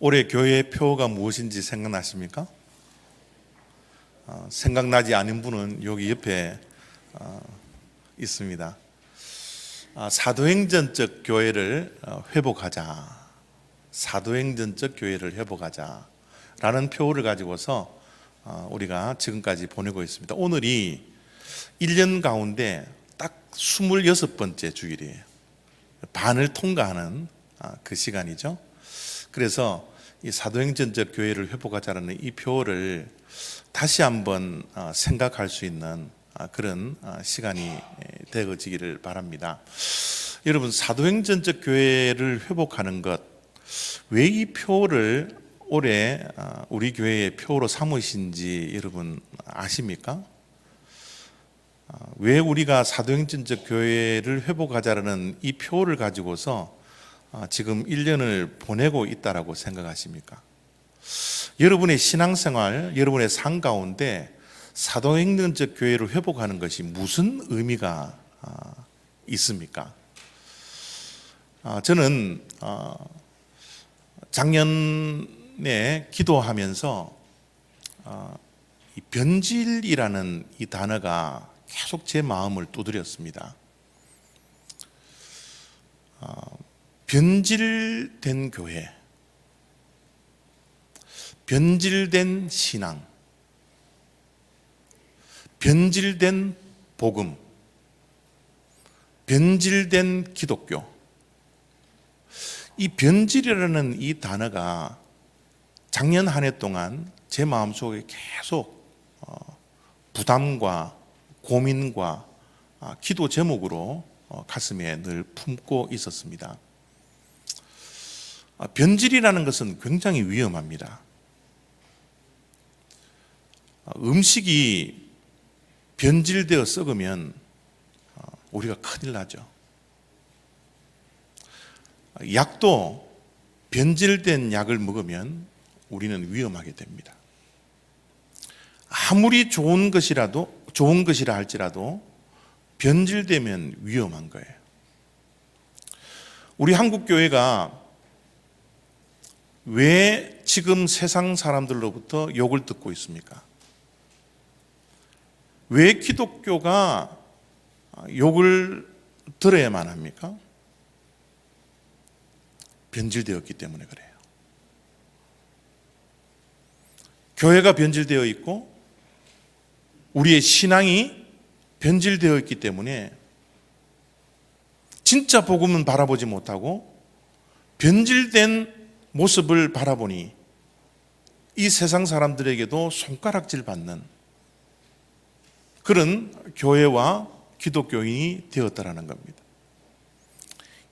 올해 교회의 표어가 무엇인지 생각나십니까? 생각나지 않은 분은 여기 옆에 있습니다. 사도행전적 교회를 회복하자. 사도행전적 교회를 회복하자 라는 표어를 가지고서 우리가 지금까지 보내고 있습니다. 오늘이 1년 가운데 딱 26번째 주일이에요. 반을 통과하는 그 시간이죠. 그래서 이 사도행전적 교회를 회복하자라는 이 표어를 다시 한번 생각할 수 있는 그런 시간이 되어지기를 바랍니다. 여러분, 사도행전적 교회를 회복하는 것, 왜 이 표어를 올해 우리 교회의 표어로 삼으신지 여러분 아십니까? 왜 우리가 사도행전적 교회를 회복하자라는 이 표어를 가지고서 지금 1년을 보내고 있다라고 생각하십니까? 여러분의 신앙생활, 여러분의 삶 가운데 사도행전적 교회를 회복하는 것이 무슨 의미가 있습니까? 저는 작년에 기도하면서 이 변질이라는 이 단어가 계속 제 마음을 두드렸습니다. 변질된 교회, 변질된 신앙, 변질된 복음, 변질된 기독교. 이 변질이라는 이 단어가 작년 한 해 동안 제 마음속에 계속 부담과 고민과 기도 제목으로 가슴에 늘 품고 있었습니다. 변질이라는 것은 굉장히 위험합니다. 음식이 변질되어 썩으면 우리가 큰일 나죠. 약도 변질된 약을 먹으면 우리는 위험하게 됩니다. 아무리 좋은 것이라 할지라도 변질되면 위험한 거예요. 우리 한국 교회가 왜 지금 세상 사람들로부터 욕을 듣고 있습니까? 왜 기독교가 욕을 들어야만 합니까? 변질되었기 때문에 그래요. 교회가 변질되어 있고 우리의 신앙이 변질되어 있기 때문에 진짜 복음은 바라보지 못하고 변질된 모습을 바라보니 이 세상 사람들에게도 손가락질 받는 그런 교회와 기독교인이 되었다라는 겁니다.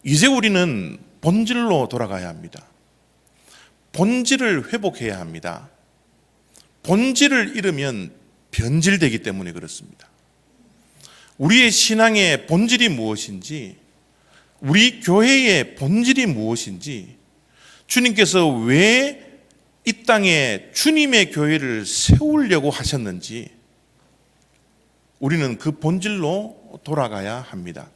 이제 우리는 본질로 돌아가야 합니다. 본질을 회복해야 합니다. 본질을 잃으면 변질되기 때문에 그렇습니다. 우리의 신앙의 본질이 무엇인지, 우리 교회의 본질이 무엇인지, 주님께서 왜 이 땅에 주님의 교회를 세우려고 하셨는지 우리는 그 본질로 돌아가야 합니다.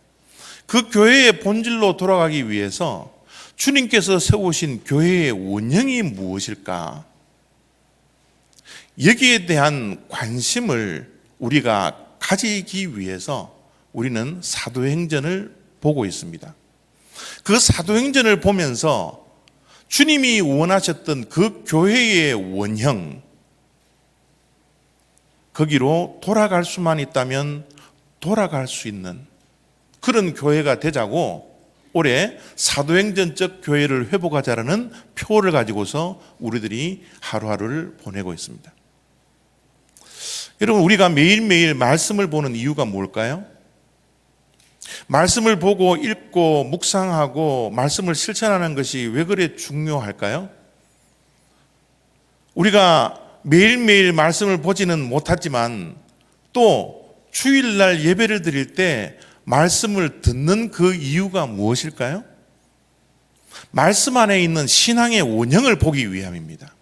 그 교회의 본질로 돌아가기 위해서 주님께서 세우신 교회의 원형이 무엇일까? 여기에 대한 관심을 우리가 가지기 위해서 우리는 사도행전을 보고 있습니다. 그 사도행전을 보면서 주님이 원하셨던 그 교회의 원형, 거기로 돌아갈 수만 있다면 돌아갈 수 있는 그런 교회가 되자고 올해 사도행전적 교회를 회복하자라는 표를 가지고서 우리들이 하루하루를 보내고 있습니다. 여러분, 우리가 매일매일 말씀을 보는 이유가 뭘까요? 말씀을 보고 읽고 묵상하고 말씀을 실천하는 것이 왜 그래 중요할까요? 우리가 매일매일 말씀을 보지는 못하지만 또 주일날 예배를 드릴 때 말씀을 듣는 그 이유가 무엇일까요? 말씀 안에 있는 신앙의 원형을 보기 위함입니다.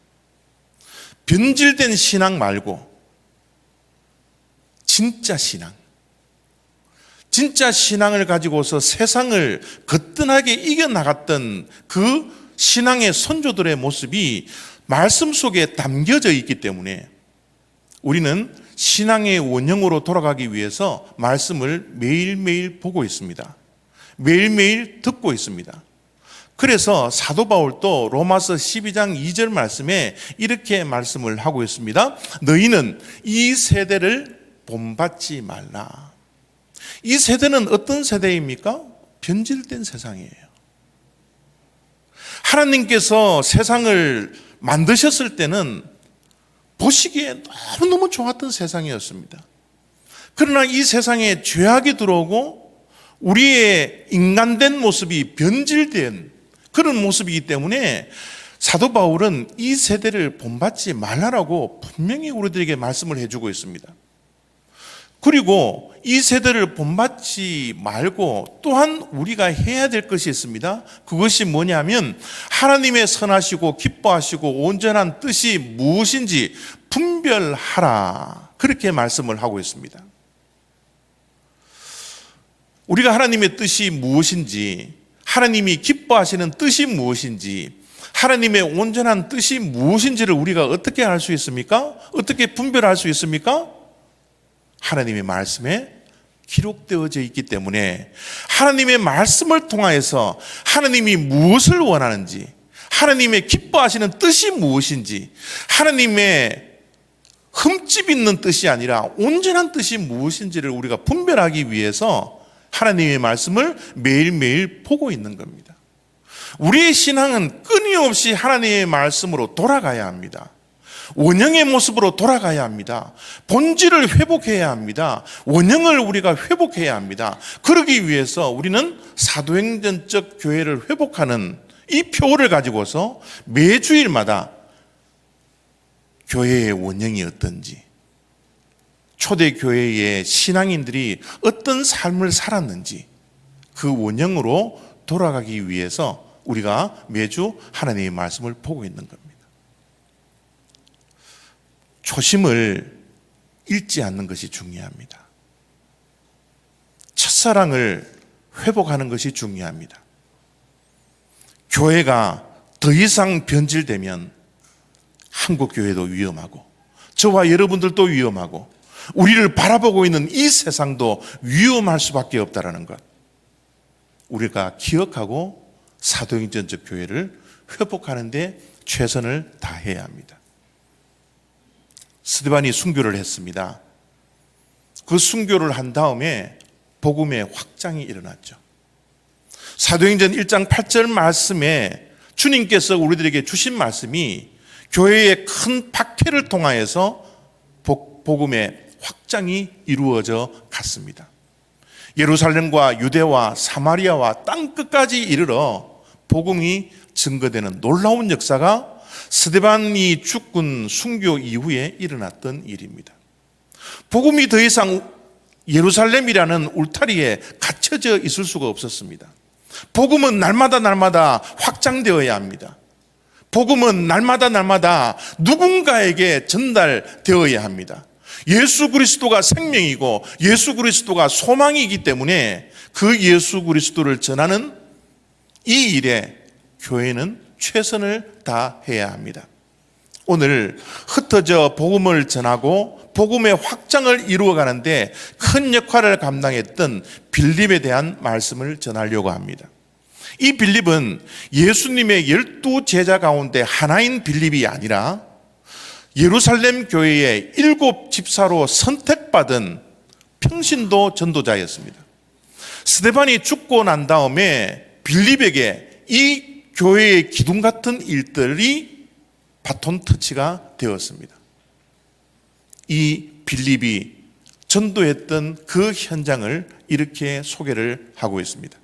변질된 신앙 말고 진짜 신앙, 진짜 신앙을 가지고서 세상을 거뜬하게 이겨나갔던 그 신앙의 선조들의 모습이 말씀 속에 담겨져 있기 때문에 우리는 신앙의 원형으로 돌아가기 위해서 말씀을 매일매일 보고 있습니다. 매일매일 듣고 있습니다. 그래서 사도 바울도 로마서 12장 2절 말씀에 이렇게 말씀을 하고 있습니다. 너희는 이 세대를 본받지 말라. 이 세대는 어떤 세대입니까? 변질된 세상이에요. 하나님께서 세상을 만드셨을 때는 보시기에 너무너무 좋았던 세상이었습니다. 그러나 이 세상에 죄악이 들어오고 우리의 인간된 모습이 변질된 그런 모습이기 때문에 사도 바울은 이 세대를 본받지 말라라고 분명히 우리들에게 말씀을 해주고 있습니다. 그리고 이 세대를 본받지 말고 또한 우리가 해야 될 것이 있습니다. 그것이 뭐냐면 하나님의 선하시고 기뻐하시고 온전한 뜻이 무엇인지 분별하라. 그렇게 말씀을 하고 있습니다. 우리가 하나님의 뜻이 무엇인지, 하나님이 기뻐하시는 뜻이 무엇인지, 하나님의 온전한 뜻이 무엇인지를 우리가 어떻게 알 수 있습니까? 어떻게 분별할 수 있습니까? 하나님의 말씀에 기록되어져 있기 때문에 하나님의 말씀을 통하여서 하나님이 무엇을 원하는지, 하나님의 기뻐하시는 뜻이 무엇인지, 하나님의 흠집 있는 뜻이 아니라 온전한 뜻이 무엇인지를 우리가 분별하기 위해서 하나님의 말씀을 매일매일 보고 있는 겁니다. 우리의 신앙은 끊임없이 하나님의 말씀으로 돌아가야 합니다. 원형의 모습으로 돌아가야 합니다. 본질을 회복해야 합니다. 원형을 우리가 회복해야 합니다. 그러기 위해서 우리는 사도행전적 교회를 회복하는 이 표를 가지고서 매주일마다 교회의 원형이 어떤지, 초대교회의 신앙인들이 어떤 삶을 살았는지 그 원형으로 돌아가기 위해서 우리가 매주 하나님의 말씀을 보고 있는 겁니다. 초심을 잃지 않는 것이 중요합니다. 첫사랑을 회복하는 것이 중요합니다. 교회가 더 이상 변질되면 한국교회도 위험하고 저와 여러분들도 위험하고 우리를 바라보고 있는 이 세상도 위험할 수밖에 없다는 것, 우리가 기억하고 사도행전적 교회를 회복하는 데 최선을 다해야 합니다. 스데반이 순교를 했습니다. 그 순교를 한 다음에 복음의 확장이 일어났죠. 사도행전 1장 8절 말씀에 주님께서 우리들에게 주신 말씀이 교회의 큰 박해를 통하여서 복음의 확장이 이루어져 갔습니다. 예루살렘과 유대와 사마리아와 땅끝까지 이르러 복음이 증거되는 놀라운 역사가 스데반이 죽은 순교 이후에 일어났던 일입니다. 복음이 더 이상 예루살렘이라는 울타리에 갇혀져 있을 수가 없었습니다. 복음은 날마다 확장되어야 합니다. 복음은 날마다 누군가에게 전달되어야 합니다. 예수 그리스도가 생명이고 예수 그리스도가 소망이기 때문에 그 예수 그리스도를 전하는 이 일에 교회는 최선을 다해야 합니다. 오늘 흩어져 복음을 전하고 복음의 확장을 이루어가는데 큰 역할을 감당했던 빌립에 대한 말씀을 전하려고 합니다. 이 빌립은 예수님의 12제자 가운데 하나인 빌립이 아니라 예루살렘 교회의 7집사로 선택받은 평신도 전도자였습니다. 스데반이 죽고 난 다음에 빌립에게 이 교회의 기둥 같은 일들이 바톤 터치가 되었습니다. 이 빌립이 전도했던 그 현장을 이렇게 소개를 하고 있습니다.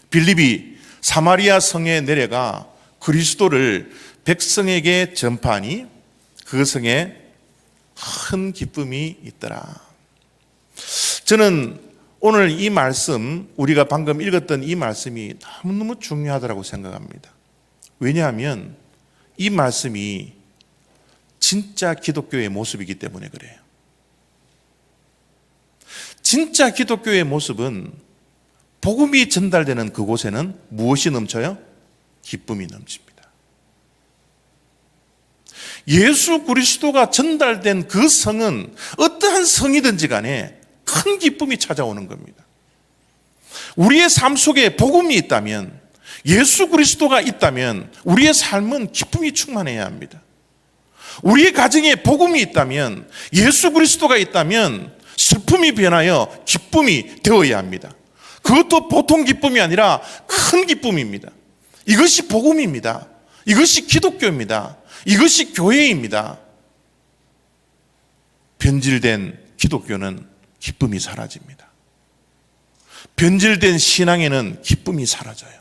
빌립이 사마리아 성에 내려가 그리스도를 백성에게 전파하니 그 성에 큰 기쁨이 있더라. 저는 오늘 이 말씀, 우리가 방금 읽었던 이 말씀이 너무너무 중요하다고 생각합니다. 왜냐하면 이 말씀이 진짜 기독교의 모습이기 때문에 그래요. 진짜 기독교의 모습은 복음이 전달되는 그곳에는 무엇이 넘쳐요? 기쁨이 넘칩니다. 예수 그리스도가 전달된 그 성은 어떠한 성이든지 간에 큰 기쁨이 찾아오는 겁니다. 우리의 삶 속에 복음이 있다면, 예수 그리스도가 있다면 우리의 삶은 기쁨이 충만해야 합니다. 우리의 가정에 복음이 있다면, 예수 그리스도가 있다면 슬픔이 변하여 기쁨이 되어야 합니다. 그것도 보통 기쁨이 아니라 큰 기쁨입니다. 이것이 복음입니다. 이것이 기독교입니다. 이것이 교회입니다. 변질된 기독교는 기쁨이 사라집니다. 변질된 신앙에는 기쁨이 사라져요.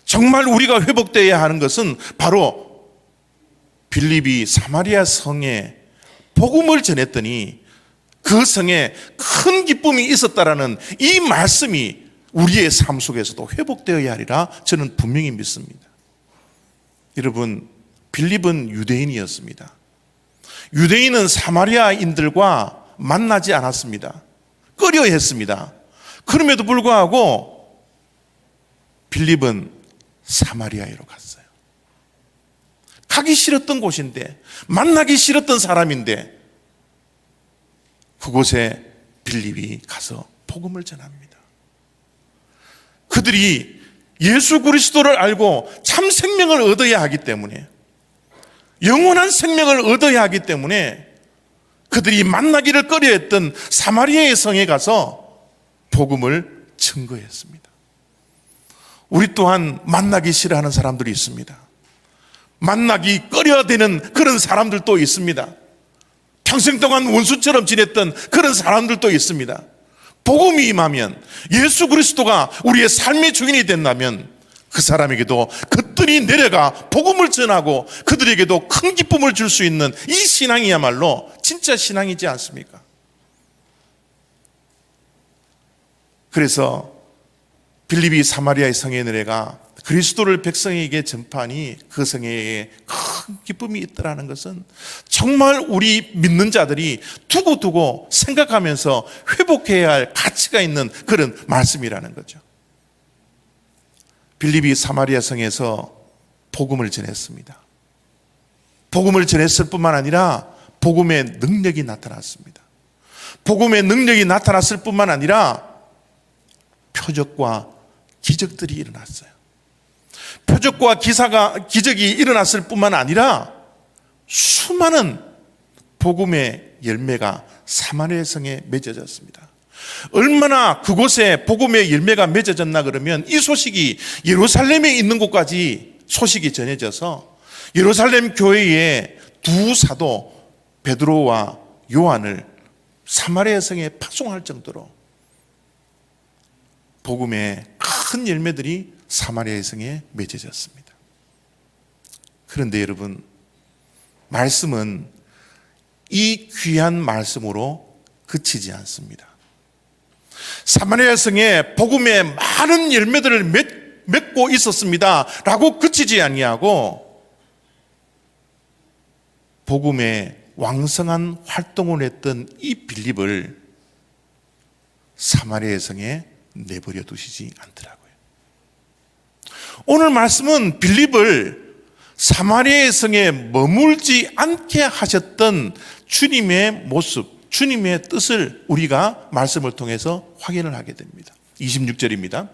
정말 우리가 회복되어야 하는 것은 바로 빌립이 사마리아 성에 복음을 전했더니 그 성에 큰 기쁨이 있었다라는 이 말씀이 우리의 삶 속에서도 회복되어야 하리라 저는 분명히 믿습니다. 여러분, 빌립은 유대인이었습니다. 유대인은 사마리아인들과 만나지 않았습니다. 꺼려했습니다. 그럼에도 불구하고 빌립은 사마리아로 갔어요. 가기 싫었던 곳인데, 만나기 싫었던 사람인데 그곳에 빌립이 가서 복음을 전합니다. 그들이 예수 그리스도를 알고 참 생명을 얻어야 하기 때문에, 영원한 생명을 얻어야 하기 때문에 그들이 만나기를 꺼려했던 사마리아의 성에 가서 복음을 증거했습니다. 우리 또한 만나기 싫어하는 사람들이 있습니다. 만나기 꺼려되는 그런 사람들도 있습니다. 평생 동안 원수처럼 지냈던 그런 사람들도 있습니다. 복음이 임하면, 예수 그리스도가 우리의 삶의 주인이 된다면 그 사람에게도 그들이 내려가 복음을 전하고 그들에게도 큰 기쁨을 줄 수 있는 이 신앙이야말로 진짜 신앙이지 않습니까? 그래서 빌립이 사마리아의 성에 내려가 그리스도를 백성에게 전파하니 그 성에 큰 기쁨이 있더라는 것은 정말 우리 믿는 자들이 두고두고 생각하면서 회복해야 할 가치가 있는 그런 말씀이라는 거죠. 빌립이 사마리아 성에서 복음을 전했습니다. 복음을 전했을 뿐만 아니라 복음의 능력이 나타났습니다. 복음의 능력이 나타났을 뿐만 아니라 표적과 기적들이 일어났어요. 표적과 기적이 일어났을 뿐만 아니라 수많은 복음의 열매가 사마리아 성에 맺어졌습니다. 얼마나 그곳에 복음의 열매가 맺어졌나 그러면 이 소식이 예루살렘에 있는 곳까지 소식이 전해져서 예루살렘 교회에 두 사도 베드로와 요한을 사마리아 성에 파송할 정도로 복음의 큰 열매들이 사마리아 성에 맺어졌습니다. 그런데 여러분, 말씀은 이 귀한 말씀으로 그치지 않습니다. 사마리아 성에 복음의 많은 열매들을 맺고 있었습니다 라고 그치지 아니하고 복음의 왕성한 활동을 했던 이 빌립을 사마리아 성에 내버려 두시지 않더라고요. 오늘 말씀은 빌립을 사마리아 성에 머물지 않게 하셨던 주님의 모습, 주님의 뜻을 우리가 말씀을 통해서 확인을 하게 됩니다. 26절입니다.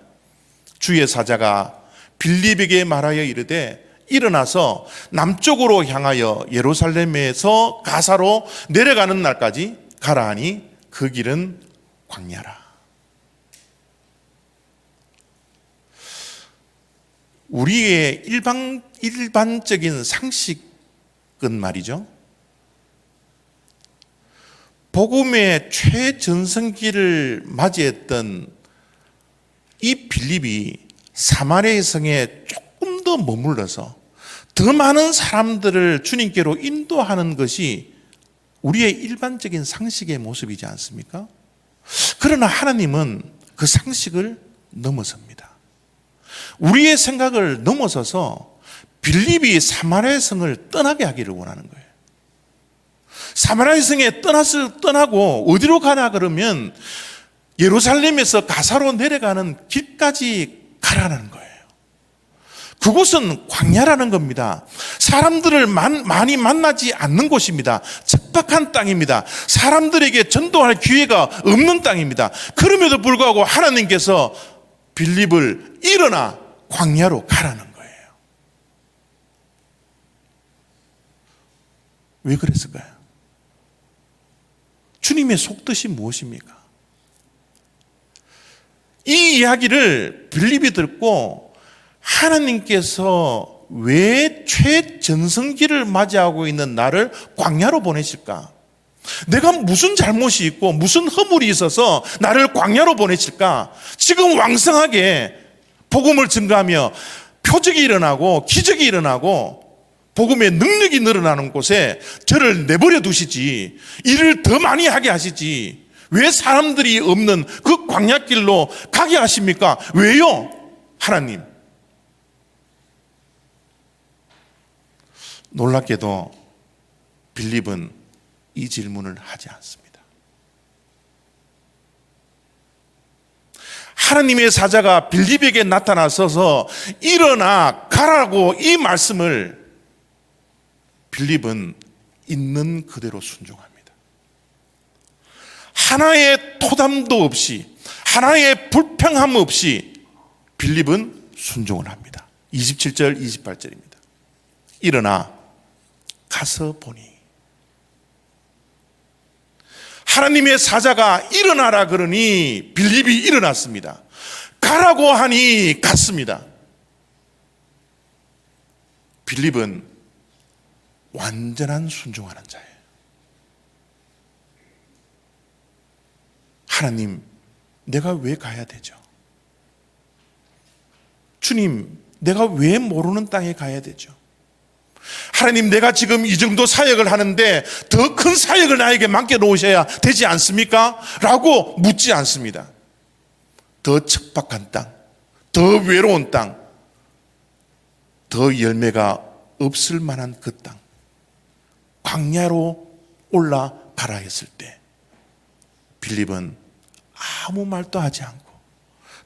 주의 사자가 빌립에게 말하여 이르되 일어나서 남쪽으로 향하여 예루살렘에서 가사로 내려가는 날까지 가라 하니 그 길은 광야라. 우리의 일반적인 상식은 말이죠, 복음의 최전성기를 맞이했던 이 빌립이 사마리아 성에 조금 더 머물러서 더 많은 사람들을 주님께로 인도하는 것이 우리의 일반적인 상식의 모습이지 않습니까? 그러나 하나님은 그 상식을 넘어섭니다. 우리의 생각을 넘어서서 빌립이 사마리아 성을 떠나게 하기를 원하는 거예요. 사마리아 성에 떠나고 어디로 가나 그러면 예루살렘에서 가사로 내려가는 길까지 가라는 거예요. 그곳은 광야라는 겁니다. 사람들을 많이 만나지 않는 곳입니다. 척박한 땅입니다. 사람들에게 전도할 기회가 없는 땅입니다. 그럼에도 불구하고 하나님께서 빌립을 일어나 광야로 가라는 거예요. 왜 그랬을까요? 주님의 속뜻이 무엇입니까? 이 이야기를 빌립이 듣고 하나님께서 왜 최전성기를 맞이하고 있는 나를 광야로 보내실까? 내가 무슨 잘못이 있고 무슨 허물이 있어서 나를 광야로 보내실까? 지금 왕성하게 복음을 증거하며 표적이 일어나고 기적이 일어나고 복음의 능력이 늘어나는 곳에 저를 내버려 두시지, 일을 더 많이 하게 하시지, 왜 사람들이 없는 그 광야길로 가게 하십니까? 왜요? 하나님. 놀랍게도 빌립은 이 질문을 하지 않습니다. 하나님의 사자가 빌립에게 나타나서서 일어나 가라고 이 말씀을 빌립은 있는 그대로 순종합니다. 하나의 토담도 없이, 하나의 불평함 없이 빌립은 순종을 합니다. 27절 28절입니다. 일어나 가서 보니, 하나님의 사자가 일어나라 그러니 빌립이 일어났습니다. 가라고 하니 갔습니다. 빌립은 완전한 순종하는 자예요. 하나님, 내가 왜 가야 되죠? 주님, 내가 왜 모르는 땅에 가야 되죠? 하나님, 내가 지금 이 정도 사역을 하는데 더 큰 사역을 나에게 맡겨놓으셔야 되지 않습니까? 라고 묻지 않습니다. 더 척박한 땅, 더 외로운 땅, 더 열매가 없을 만한 그 땅, 광야로 올라가라 했을 때 빌립은 아무 말도 하지 않고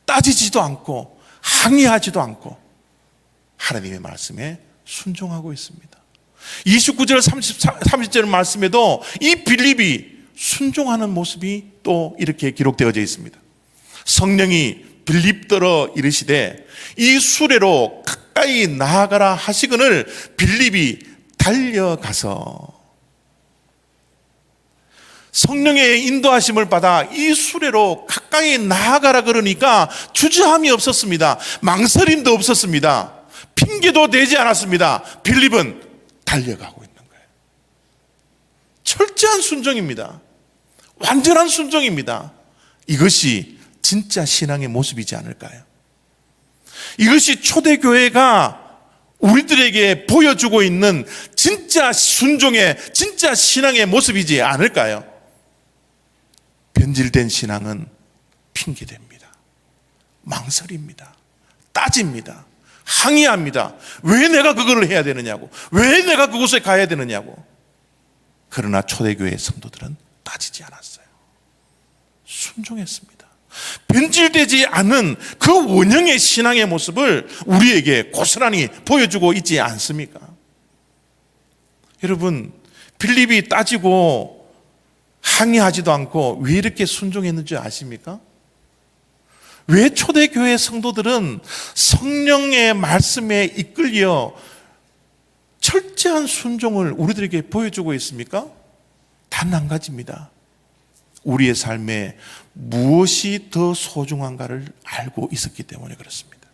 따지지도 않고 항의하지도 않고 하나님의 말씀에 순종하고 있습니다. 29절 30절 말씀에도 이 빌립이 순종하는 모습이 또 이렇게 기록되어져 있습니다. 성령이 빌립더러 이르시되 이 수레로 가까이 나아가라 하시거늘 빌립이 달려가서, 성령의 인도하심을 받아 이 수레로 가까이 나아가라 그러니까 주저함이 없었습니다. 망설임도 없었습니다. 핑계도 되지 않았습니다. 빌립은 달려가고 있는 거예요. 철저한 순종입니다. 완전한 순종입니다. 이것이 진짜 신앙의 모습이지 않을까요? 이것이 초대교회가 우리들에게 보여주고 있는 진짜 순종의, 진짜 신앙의 모습이지 않을까요? 변질된 신앙은 핑계됩니다. 망설입니다. 따집니다. 항의합니다. 왜 내가 그걸 해야 되느냐고, 왜 내가 그곳에 가야 되느냐고. 그러나 초대교회 성도들은 따지지 않았어요. 순종했습니다. 변질되지 않은 그 원형의 신앙의 모습을 우리에게 고스란히 보여주고 있지 않습니까? 여러분, 빌립이 따지고 항의하지도 않고 왜 이렇게 순종했는지 아십니까? 왜 초대교회 성도들은 성령의 말씀에 이끌려 철저한 순종을 우리들에게 보여주고 있습니까? 단 한 가지입니다. 우리의 삶에 무엇이 더 소중한가를 알고 있었기 때문에 그렇습니다.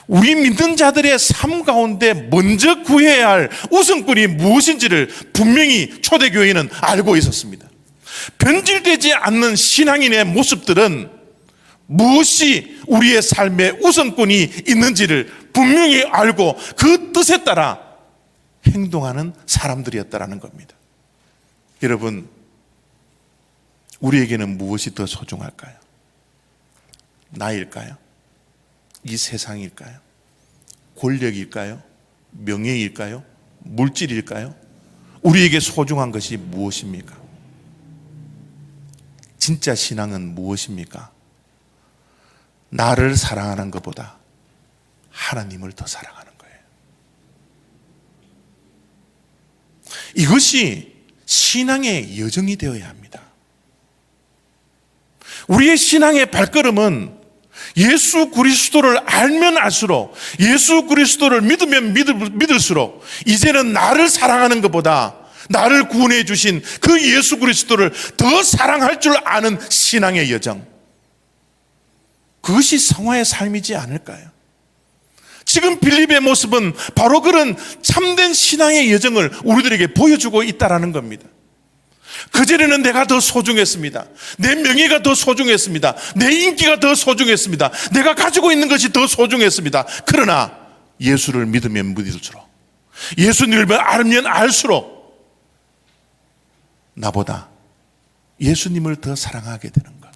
우리 믿는 자들의 삶 가운데 먼저 구해야 할 우선권이 무엇인지를 분명히 초대교회는 알고 있었습니다. 변질되지 않는 신앙인의 모습들은 무엇이 우리의 삶에 우선권이 있는지를 분명히 알고 그 뜻에 따라 행동하는 사람들이었다라는 겁니다. 여러분, 우리에게는 무엇이 더 소중할까요? 나일까요? 이 세상일까요? 권력일까요? 명예일까요? 물질일까요? 우리에게 소중한 것이 무엇입니까? 진짜 신앙은 무엇입니까? 나를 사랑하는 것보다, 하나님을 더 사랑하는 거예요. 이것이 신앙의 여정이 되어야 합니다. 우리의 신앙의 발걸음은 예수 그리스도를 알면 알수록, 예수 그리스도를 믿으면 믿을수록 이제는 나를 사랑하는 것보다 나를 구원해 주신 그 예수 그리스도를 더 사랑할 줄 아는 신앙의 여정, 그것이 성화의 삶이지 않을까요? 지금 빌립의 모습은 바로 그런 참된 신앙의 여정을 우리들에게 보여주고 있다는 겁니다. 그전에는 내가 더 소중했습니다. 내 명예가 더 소중했습니다. 내 인기가 더 소중했습니다. 내가 가지고 있는 것이 더 소중했습니다. 그러나 예수를 믿으면 믿을수록, 예수님을 알면 알수록 나보다 예수님을 더 사랑하게 되는 것,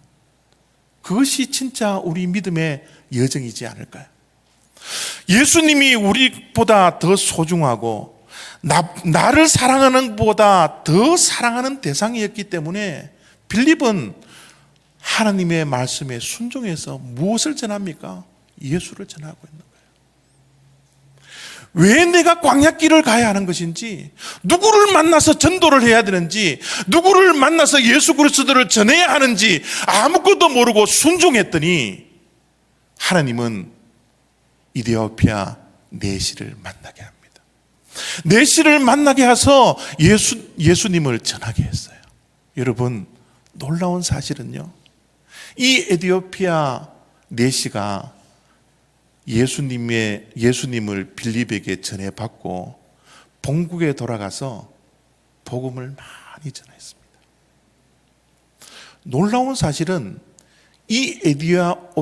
그것이 진짜 우리 믿음의 여정이지 않을까요? 예수님이 우리보다 더 소중하고 나를 사랑하는 것보다 더 사랑하는 대상이었기 때문에 빌립은 하나님의 말씀에 순종해서 무엇을 전합니까? 예수를 전하고 있는 거예요. 왜 내가 광야길을 가야 하는 것인지, 누구를 만나서 전도를 해야 되는지, 누구를 만나서 예수 그리스도를 전해야 하는지 아무것도 모르고 순종했더니 하나님은 이디오피아 내시를 만나게 합니다. 내시를 만나게 해서 예수님을 전하게 했어요. 여러분, 놀라운 사실은요, 이 에디오피아 내시가 예수님을 빌립에게 전해받고 본국에 돌아가서 복음을 많이 전했습니다. 놀라운 사실은 이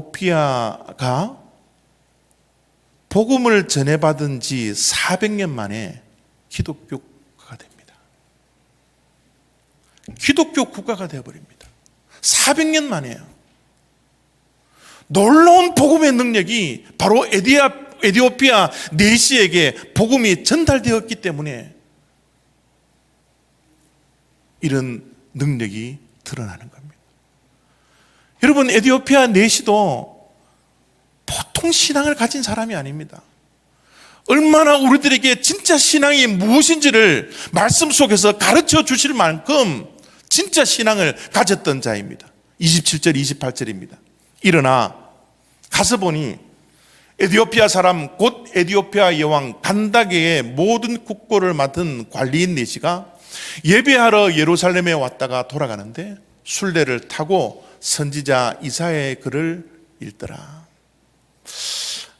에디오피아가 복음을 전해받은 지 400년 만에 기독교 국가가 됩니다. 기독교 국가가 되어버립니다. 400년 만에요. 놀라운 복음의 능력이 바로 에디오피아 내시에게 복음이 전달되었기 때문에 이런 능력이 드러나는 겁니다. 여러분, 에디오피아 내시도 보통 신앙을 가진 사람이 아닙니다. 얼마나 우리들에게 진짜 신앙이 무엇인지를 말씀 속에서 가르쳐 주실 만큼 진짜 신앙을 가졌던 자입니다. 27절 28절입니다. 일어나 가서 보니 에디오피아 사람 곧 에디오피아 여왕 간다게의 모든 국고를 맡은 관리인 내시가 예배하러 예루살렘에 왔다가 돌아가는데 순례를 타고 선지자 이사야의 글을 읽더라.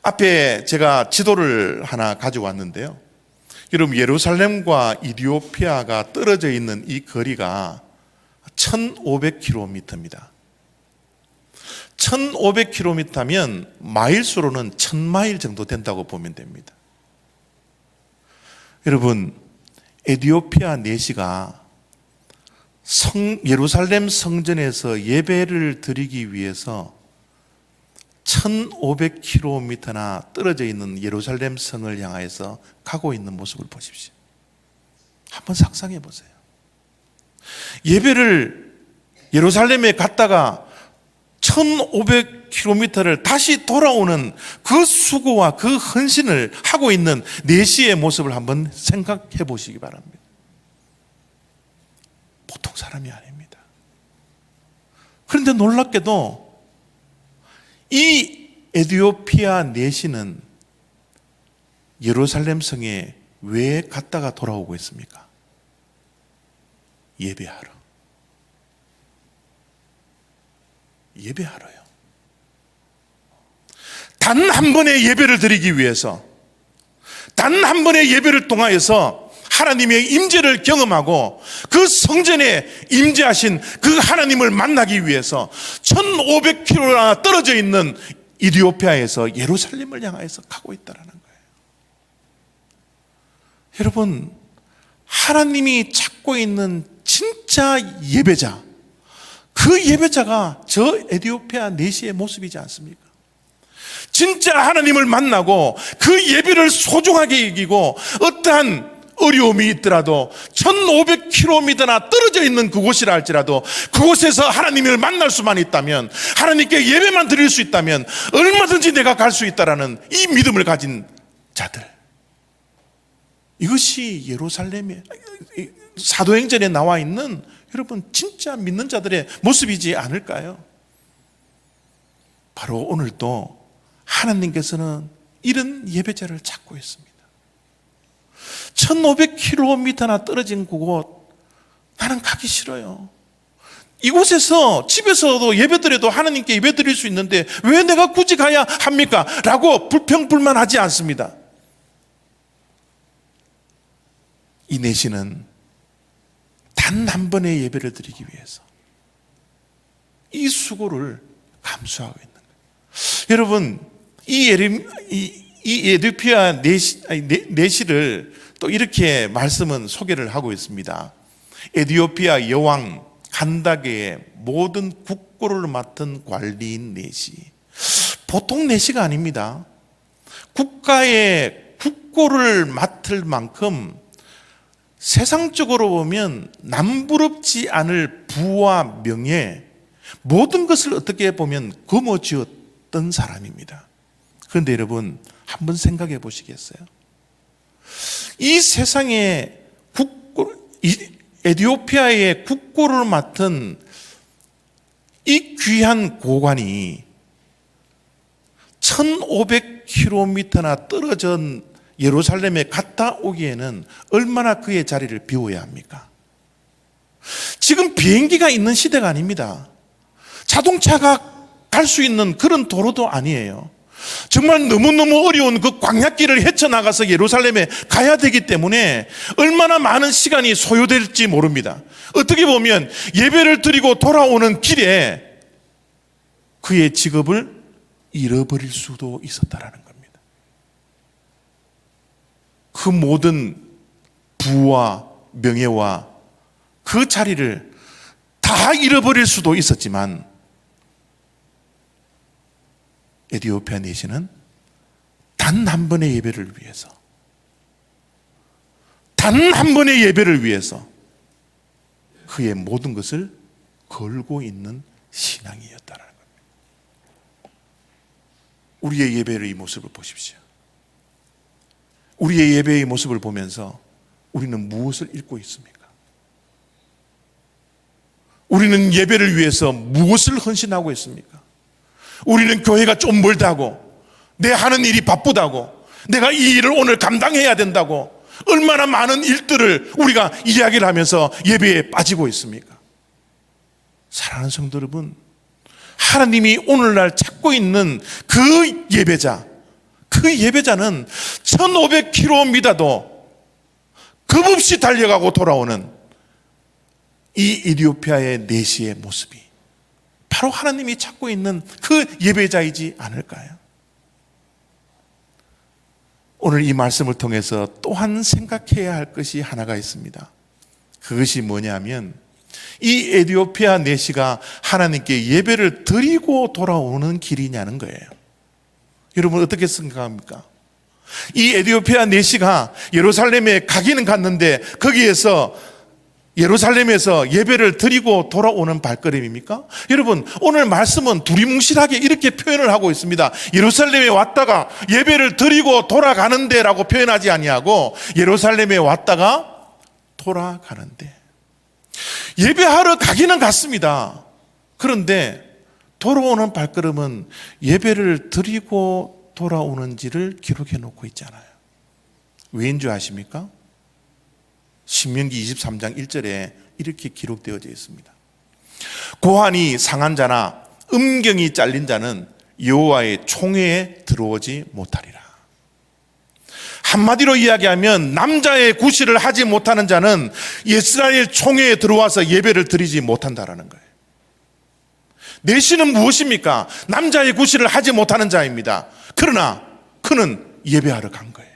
앞에 제가 지도를 하나 가지고 왔는데요, 여러분, 예루살렘과 이디오피아가 떨어져 있는 이 거리가 1500km입니다. 1500km면 마일수로는 1000마일 정도 된다고 보면 됩니다. 여러분, 에디오피아 내시가 예루살렘 성전에서 예배를 드리기 위해서 1500km나 떨어져 있는 예루살렘 성을 향해서 가고 있는 모습을 보십시오. 한번 상상해 보세요. 예배를 예루살렘에 갔다가 1500km를 다시 돌아오는 그 수고와 그 헌신을 하고 있는 내시의 모습을 한번 생각해 보시기 바랍니다. 보통 사람이 아닙니다. 그런데 놀랍게도 이 에디오피아 내시는 예루살렘 성에 왜 갔다가 돌아오고 있습니까? 예배하러. 예배하러요. 단 한 번의 예배를 드리기 위해서, 단 한 번의 예배를 통하여서 하나님의 임재를 경험하고 그 성전에 임재하신 그 하나님을 만나기 위해서 1500km나 떨어져 있는 이디오피아에서 예루살렘을 향해서 가고 있다는 거예요. 여러분, 하나님이 찾고 있는 진짜 예배자, 그 예배자가 저 에디오피아 내시의 모습이지 않습니까? 진짜 하나님을 만나고 그 예배를 소중하게 여기고 어떠한 어려움이 있더라도 1500km나 떨어져 있는 그곳이라 할지라도 그곳에서 하나님을 만날 수만 있다면, 하나님께 예배만 드릴 수 있다면 얼마든지 내가 갈 수 있다라는 이 믿음을 가진 자들, 이것이 예루살렘의 사도행전에 나와 있는 여러분 진짜 믿는 자들의 모습이지 않을까요? 바로 오늘도 하나님께서는 이런 예배자를 찾고 있습니다. 1500km나 떨어진 그곳, 나는 가기 싫어요. 이곳에서 집에서도 예배드려도 하나님께 예배드릴 수 있는데 왜 내가 굳이 가야 합니까? 라고 불평불만하지 않습니다. 이 내시는 단 한 번의 예배를 드리기 위해서 이 수고를 감수하고 있는 거예요. 여러분, 이 에디오피아 내시를 또 이렇게 말씀은 소개를 하고 있습니다. 에디오피아 여왕 간다게의 모든 국고를 맡은 관리인 내시. 보통 내시가 아닙니다. 국가의 국고를 맡을 만큼 세상적으로 보면 남부럽지 않을 부와 명예, 모든 것을 어떻게 보면 거머쥐었던 사람입니다. 그런데 여러분, 한번 생각해 보시겠어요? 이 세상에 에디오피아의 국고를 맡은 이 귀한 고관이 1500km나 떨어진 예루살렘에 갔다 오기에는 얼마나 그의 자리를 비워야 합니까? 지금 비행기가 있는 시대가 아닙니다. 자동차가 갈 수 있는 그런 도로도 아니에요. 정말 너무너무 어려운 그 광야길을 헤쳐나가서 예루살렘에 가야 되기 때문에 얼마나 많은 시간이 소요될지 모릅니다. 어떻게 보면 예배를 드리고 돌아오는 길에 그의 직업을 잃어버릴 수도 있었다라는 겁니다. 그 모든 부와 명예와 그 자리를 다 잃어버릴 수도 있었지만 에디오피아 내시는 단 한 번의 예배를 위해서, 단 한 번의 예배를 위해서 그의 모든 것을 걸고 있는 신앙이었다는 겁니다. 우리의 예배의 이 모습을 보십시오. 우리의 예배의 모습을 보면서 우리는 무엇을 잃고 있습니까? 우리는 예배를 위해서 무엇을 헌신하고 있습니까? 우리는 교회가 좀 멀다고, 내 하는 일이 바쁘다고, 내가 이 일을 오늘 감당해야 된다고 얼마나 많은 일들을 우리가 이야기를 하면서 예배에 빠지고 있습니까? 사랑하는 성도 여러분, 하나님이 오늘날 찾고 있는 그 예배자, 그 예배자는 1500km도 겁없이 달려가고 돌아오는 이 에디오피아의 내시의 모습이 바로 하나님이 찾고 있는 그 예배자이지 않을까요? 오늘 이 말씀을 통해서 또한 생각해야 할 것이 하나가 있습니다. 그것이 뭐냐면 이 에디오피아 내시가 하나님께 예배를 드리고 돌아오는 길이냐는 거예요. 여러분 어떻게 생각합니까? 이 에디오피아 내시가 예루살렘에 가기는 갔는데 거기에서 예루살렘에서 예배를 드리고 돌아오는 발걸음입니까? 여러분 오늘 말씀은 두리뭉실하게 이렇게 표현을 하고 있습니다. 예루살렘에 왔다가 예배를 드리고 돌아가는데 라고 표현하지 아니하고 예루살렘에 왔다가 돌아가는데, 예배하러 가기는 갔습니다. 그런데 돌아오는 발걸음은 예배를 드리고 돌아오는지를 기록해 놓고 있잖아요. 왜인 줄 아십니까? 신명기 23장 1절에 이렇게 기록되어져 있습니다. 고환이 상한 자나 음경이 잘린 자는 여호와의 총회에 들어오지 못하리라. 한마디로 이야기하면 남자의 구실을 하지 못하는 자는 이스라엘 총회에 들어와서 예배를 드리지 못한다라는 거예요. 내시는 무엇입니까? 남자의 구실을 하지 못하는 자입니다. 그러나 그는 예배하러 간 거예요.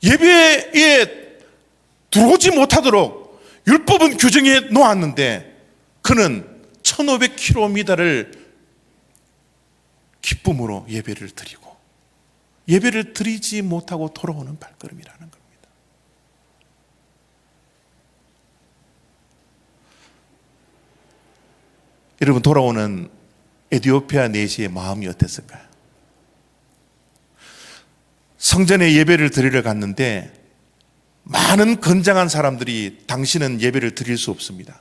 예배에 들어오지 못하도록 율법은 규정해 놓았는데 그는 1500km를 기쁨으로 예배를 드리고 예배를 드리지 못하고 돌아오는 발걸음이라는 겁니다. 여러분, 돌아오는 에티오피아 내시의 마음이 어땠을까요? 성전에 예배를 드리러 갔는데 많은 건장한 사람들이 당신은 예배를 드릴 수 없습니다.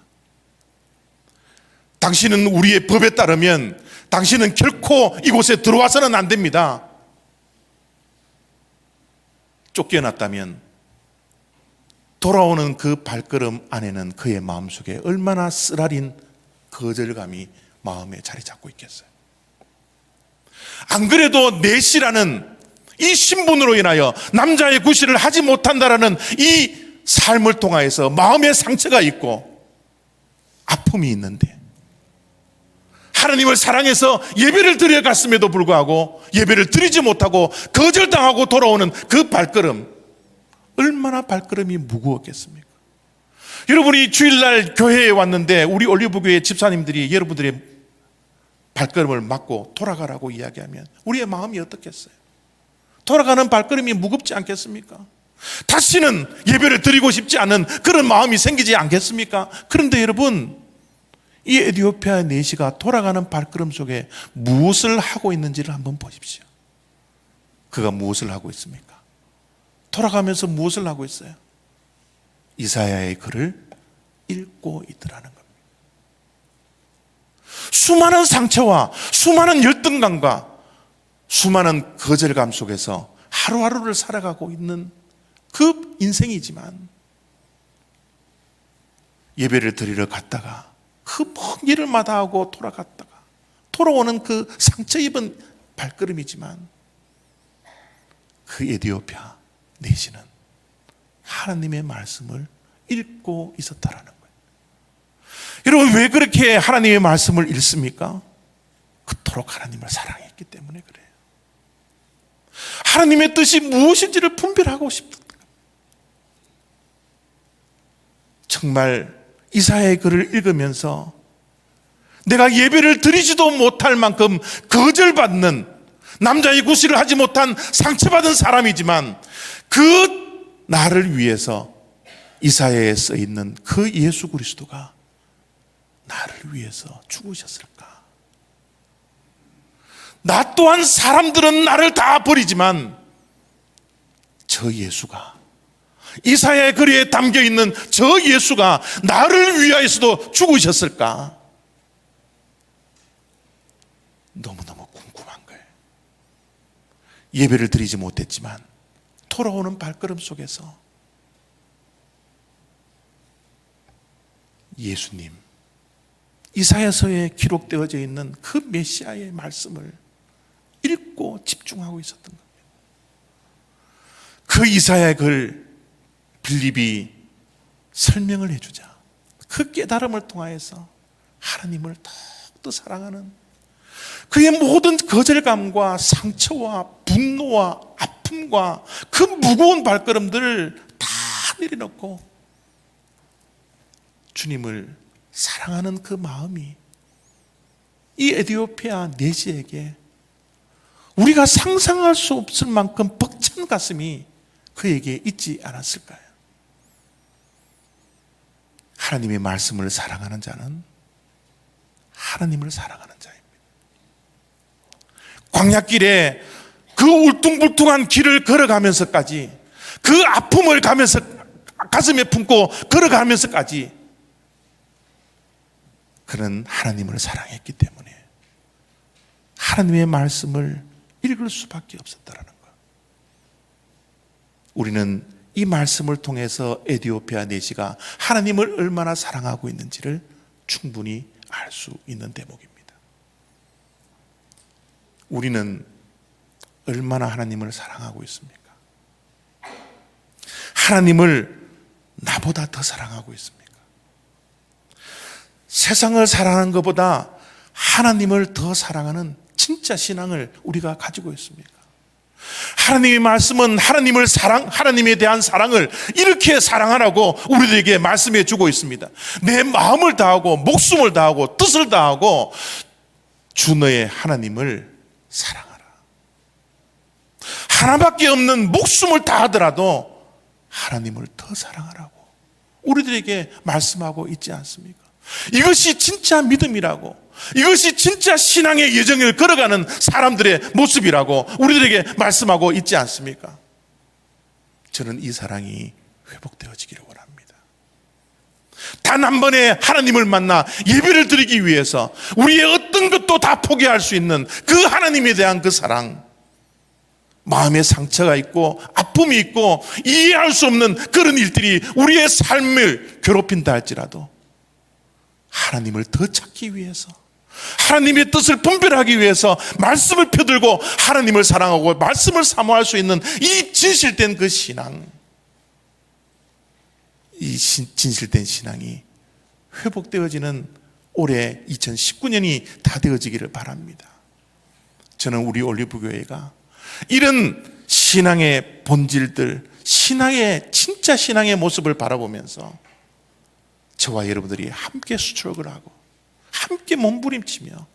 당신은 우리의 법에 따르면 당신은 결코 이곳에 들어와서는 안 됩니다. 쫓겨났다면 돌아오는 그 발걸음 안에는 그의 마음속에 얼마나 쓰라린 거절감이 마음에 자리 잡고 있겠어요. 안 그래도 내시라는 이 신분으로 인하여 남자의 구실을 하지 못한다라는 이 삶을 통하여서 마음의 상처가 있고 아픔이 있는데, 하나님을 사랑해서 예배를 드려 갔음에도 불구하고 예배를 드리지 못하고 거절당하고 돌아오는 그 발걸음, 얼마나 발걸음이 무거웠겠습니까? 여러분이 주일날 교회에 왔는데 우리 올리브교회 집사님들이 여러분들의 발걸음을 막고 돌아가라고 이야기하면 우리의 마음이 어떻겠어요? 돌아가는 발걸음이 무겁지 않겠습니까? 다시는 예배를 드리고 싶지 않은 그런 마음이 생기지 않겠습니까? 그런데 여러분, 이 에티오피아 내시가 돌아가는 발걸음 속에 무엇을 하고 있는지를 한번 보십시오. 그가 무엇을 하고 있습니까? 돌아가면서 무엇을 하고 있어요? 이사야의 글을 읽고 있더라는 겁니다. 수많은 상처와 수많은 열등감과 수많은 거절감 속에서 하루하루를 살아가고 있는 그 인생이지만, 예배를 드리러 갔다가 그 먼 길을 마다하고 돌아갔다가 돌아오는 그 상처 입은 발걸음이지만, 그 에티오피아 내시는 하나님의 말씀을 읽고 있었다라는 거예요. 여러분, 왜 그렇게 하나님의 말씀을 읽습니까? 그토록 하나님을 사랑했기 때문에 그래요. 하나님의 뜻이 무엇인지를 분별하고 싶다. 정말 이사야의 글을 읽으면서 내가 예배를 드리지도 못할 만큼 거절받는, 남자의 구실을 하지 못한 상처받은 사람이지만 그 나를 위해서 이사야에 써 있는 그 예수 그리스도가 나를 위해서 죽으셨을까? 나 또한 사람들은 나를 다 버리지만 저 예수가, 이사야의 글에 담겨 있는 저 예수가 나를 위하여서도 죽으셨을까? 너무너무 궁금한 거예요. 예배를 드리지 못했지만 돌아오는 발걸음 속에서 예수님, 이사야서에 기록되어져 있는 그 메시아의 말씀을 읽고 집중하고 있었던 겁니다. 그 이사야의 글 빌립이 설명을 해주자 그 깨달음을 통하여서 하나님을 더욱더 사랑하는, 그의 모든 거절감과 상처와 분노와 아픔과 그 무거운 발걸음들을 다 내려놓고 주님을 사랑하는 그 마음이 이 에티오피아 내시에게 우리가 상상할 수 없을 만큼 벅찬 가슴이 그에게 있지 않았을까요? 하나님의 말씀을 사랑하는 자는 하나님을 사랑하는 자입니다. 광야길에 그 울퉁불퉁한 길을 걸어가면서까지, 그 아픔을 가슴에 품고 걸어가면서까지 그는 하나님을 사랑했기 때문에 하나님의 말씀을 읽을 수밖에 없었다라는 것. 우리는 이 말씀을 통해서 에티오피아 내시가 하나님을 얼마나 사랑하고 있는지를 충분히 알 수 있는 대목입니다. 우리는 얼마나 하나님을 사랑하고 있습니까? 하나님을 나보다 더 사랑하고 있습니까? 세상을 사랑하는 것보다 하나님을 더 사랑하는 진짜 신앙을 우리가 가지고 있습니까? 하나님의 말씀은 하나님에 대한 사랑을 이렇게 사랑하라고 우리들에게 말씀해 주고 있습니다. 내 마음을 다하고 목숨을 다하고 뜻을 다하고 주 너의 하나님을 사랑하라. 하나밖에 없는 목숨을 다하더라도 하나님을 더 사랑하라고 우리들에게 말씀하고 있지 않습니까? 이것이 진짜 믿음이라고, 이것이 진짜 신앙의 여정을 걸어가는 사람들의 모습이라고 우리들에게 말씀하고 있지 않습니까? 저는 이 사랑이 회복되어지기를 원합니다. 단 한 번에 하나님을 만나 예배를 드리기 위해서 우리의 어떤 것도 다 포기할 수 있는 그 하나님에 대한 그 사랑, 마음에 상처가 있고 아픔이 있고 이해할 수 없는 그런 일들이 우리의 삶을 괴롭힌다 할지라도 하나님을 더 찾기 위해서, 하나님의 뜻을 분별하기 위해서 말씀을 펴들고 하나님을 사랑하고 말씀을 사모할 수 있는 이 진실된 그 신앙, 이 진실된 신앙이 회복되어지는 올해 2019년이 다 되어지기를 바랍니다. 저는 우리 올리브교회가 이런 신앙의 본질들, 진짜 신앙의 모습을 바라보면서 저와 여러분들이 함께 수출을 하고 함께 몸부림치며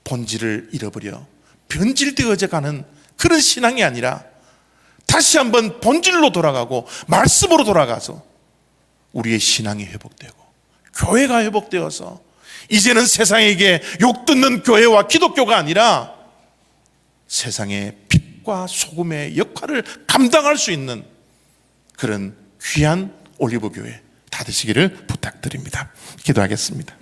본질을 잃어버려 변질되어져 가는 그런 신앙이 아니라 다시 한번 본질로 돌아가고 말씀으로 돌아가서 우리의 신앙이 회복되고 교회가 회복되어서 이제는 세상에게 욕듣는 교회와 기독교가 아니라 세상의 빛과 소금의 역할을 감당할 수 있는 그런 귀한 올리브교회 다 되시기를 부탁드립니다. 기도하겠습니다.